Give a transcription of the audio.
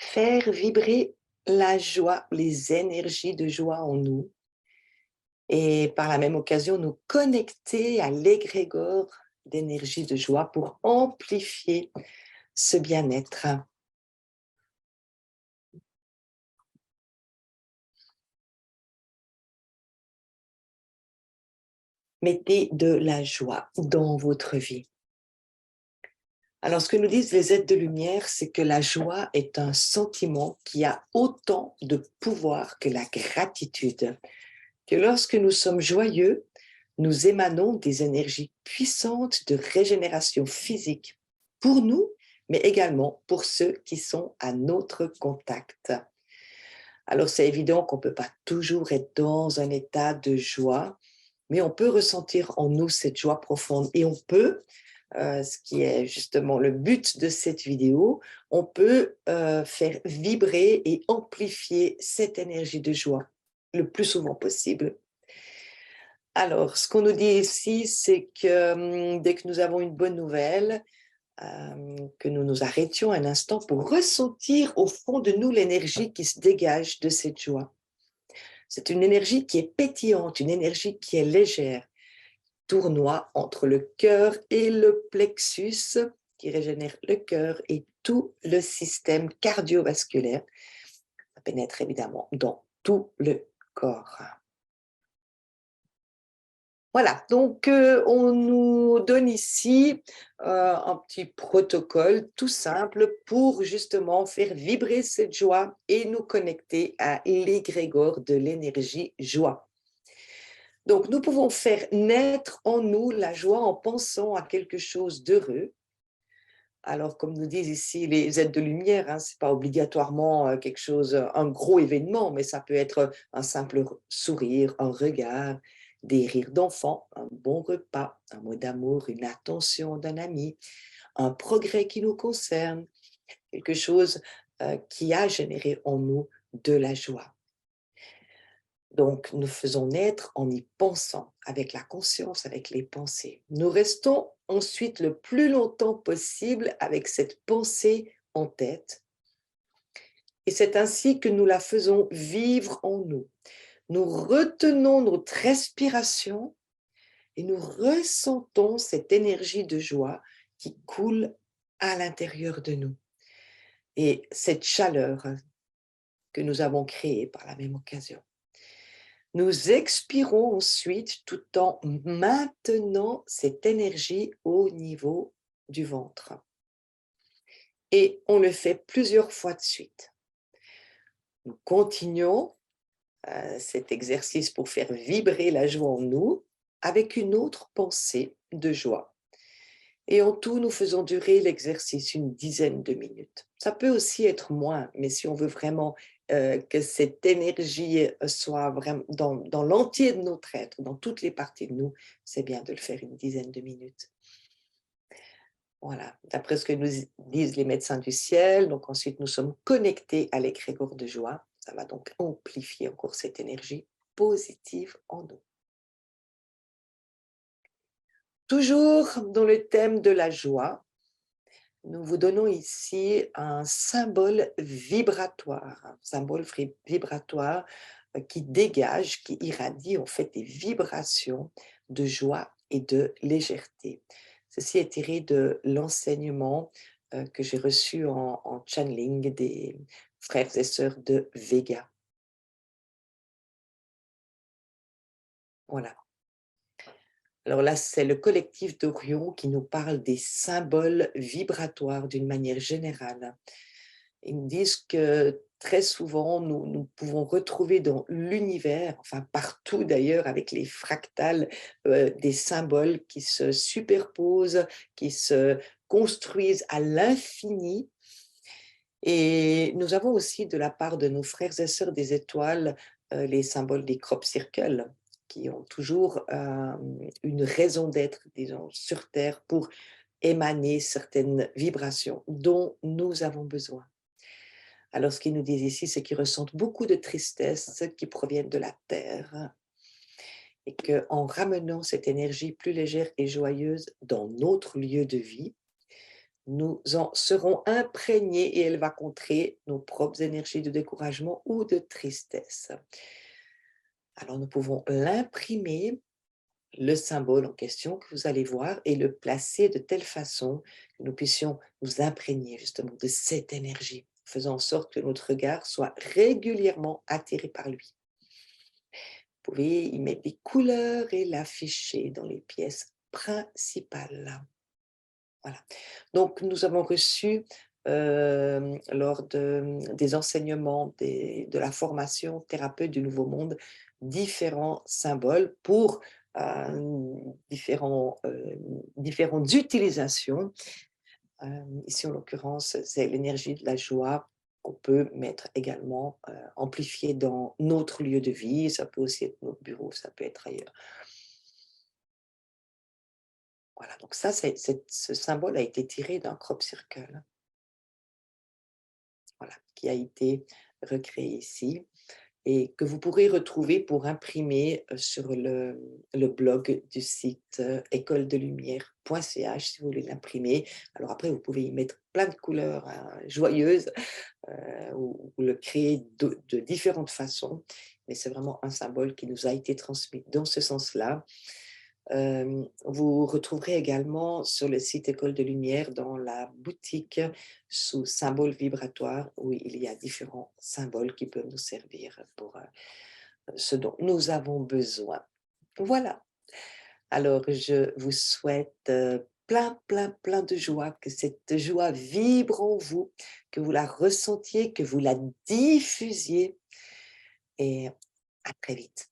faire vibrer la joie, les énergies de joie en nous et par la même occasion nous connecter à l'égrégore d'énergie de joie pour amplifier ce bien-être. Mettez de la joie dans votre vie. Alors, ce que nous disent les êtres de lumière, c'est que la joie est un sentiment qui a autant de pouvoir que la gratitude. Que lorsque nous sommes joyeux, nous émanons des énergies puissantes de régénération physique pour nous, mais également pour ceux qui sont à notre contact. Alors, c'est évident qu'on ne peut pas toujours être dans un état de joie, mais on peut ressentir en nous cette joie profonde et on peut, ce qui est justement le but de cette vidéo, on peut faire vibrer et amplifier cette énergie de joie le plus souvent possible. Alors, ce qu'on nous dit ici, c'est que dès que nous avons une bonne nouvelle, que nous nous arrêtions un instant pour ressentir au fond de nous l'énergie qui se dégage de cette joie. C'est une énergie qui est pétillante, une énergie qui est légère, tournoie entre le cœur et le plexus, qui régénère le cœur et tout le système cardiovasculaire. Ça pénètre évidemment dans tout le corps. Voilà, donc on nous donne ici un petit protocole tout simple pour justement faire vibrer cette joie et nous connecter à l'égrégore de l'énergie joie. Donc nous pouvons faire naître en nous la joie en pensant à quelque chose d'heureux. Alors comme nous disent ici les êtres de lumière, hein, ce n'est pas obligatoirement quelque chose, un gros événement, mais ça peut être un simple sourire, un regard, des rires d'enfants, un bon repas, un mot d'amour, une attention d'un ami, un progrès qui nous concerne, quelque chose qui a généré en nous de la joie. Donc, nous faisons naître en y pensant, avec la conscience, avec les pensées. Nous restons ensuite le plus longtemps possible avec cette pensée en tête. Et c'est ainsi que nous la faisons vivre en nous. Nous retenons notre respiration et nous ressentons cette énergie de joie qui coule à l'intérieur de nous. Et cette chaleur que nous avons créée par la même occasion. Nous expirons ensuite tout en maintenant cette énergie au niveau du ventre. Et on le fait plusieurs fois de suite. Nous continuons cet exercice pour faire vibrer la joie en nous avec une autre pensée de joie. Et en tout, nous faisons durer l'exercice une dizaine de minutes. Ça peut aussi être moins, mais si on veut vraiment que cette énergie soit vraiment dans l'entier de notre être, dans toutes les parties de nous, c'est bien de le faire une dizaine de minutes. Voilà, d'après ce que nous disent les médecins du ciel, donc ensuite nous sommes connectés à l'égrégore de joie. Ça va donc amplifier encore cette énergie positive en nous. Toujours dans le thème de la joie, nous vous donnons ici un symbole vibratoire, vibratoire qui dégage, qui irradie en fait des vibrations de joie et de légèreté. Ceci est tiré de l'enseignement que j'ai reçu en channeling des frères et sœurs de Vega. Voilà. Alors là, c'est le collectif d'Orion qui nous parle des symboles vibratoires d'une manière générale. Ils me disent que très souvent, nous pouvons retrouver dans l'univers, enfin partout d'ailleurs, avec les fractales, des symboles qui se superposent, qui se construisent à l'infini. Et nous avons aussi de la part de nos frères et sœurs des étoiles, les symboles des crop circles, qui ont toujours une raison d'être, disons, sur Terre pour émaner certaines vibrations dont nous avons besoin. Alors, ce qu'ils nous disent ici, c'est qu'ils ressentent beaucoup de tristesse qui proviennent de la terre et qu'en ramenant cette énergie plus légère et joyeuse dans notre lieu de vie, nous en serons imprégnés et elle va contrer nos propres énergies de découragement ou de tristesse. Alors nous pouvons l'imprimer, le symbole en question que vous allez voir, et le placer de telle façon que nous puissions nous imprégner justement de cette énergie, faisant en sorte que notre regard soit régulièrement attiré par lui. Vous pouvez y mettre des couleurs et l'afficher dans les pièces principales. Voilà. Donc nous avons reçu, lors des enseignements de la formation thérapeute du Nouveau Monde, différents symboles pour, différentes utilisations. Ici, en l'occurrence, c'est l'énergie de la joie qu'on peut mettre également, amplifiée dans notre lieu de vie. Ça peut aussi être notre bureau, ça peut être ailleurs. Voilà, donc ça, ce symbole a été tiré d'un crop circle, voilà, qui a été recréé ici et que vous pourrez retrouver pour imprimer, sur le blog du site, écoledelumière.ch si vous voulez l'imprimer. Alors après, vous pouvez y mettre plein de couleurs, joyeuses, ou le créer de différentes façons, mais c'est vraiment un symbole qui nous a été transmis dans ce sens-là. Vous retrouverez également sur le site École de Lumière, dans la boutique, sous symboles vibratoires, où il y a différents symboles qui peuvent nous servir pour, ce dont nous avons besoin. Voilà, alors je vous souhaite, plein, plein, plein de joie, que cette joie vibre en vous, que vous la ressentiez, que vous la diffusiez et à très vite.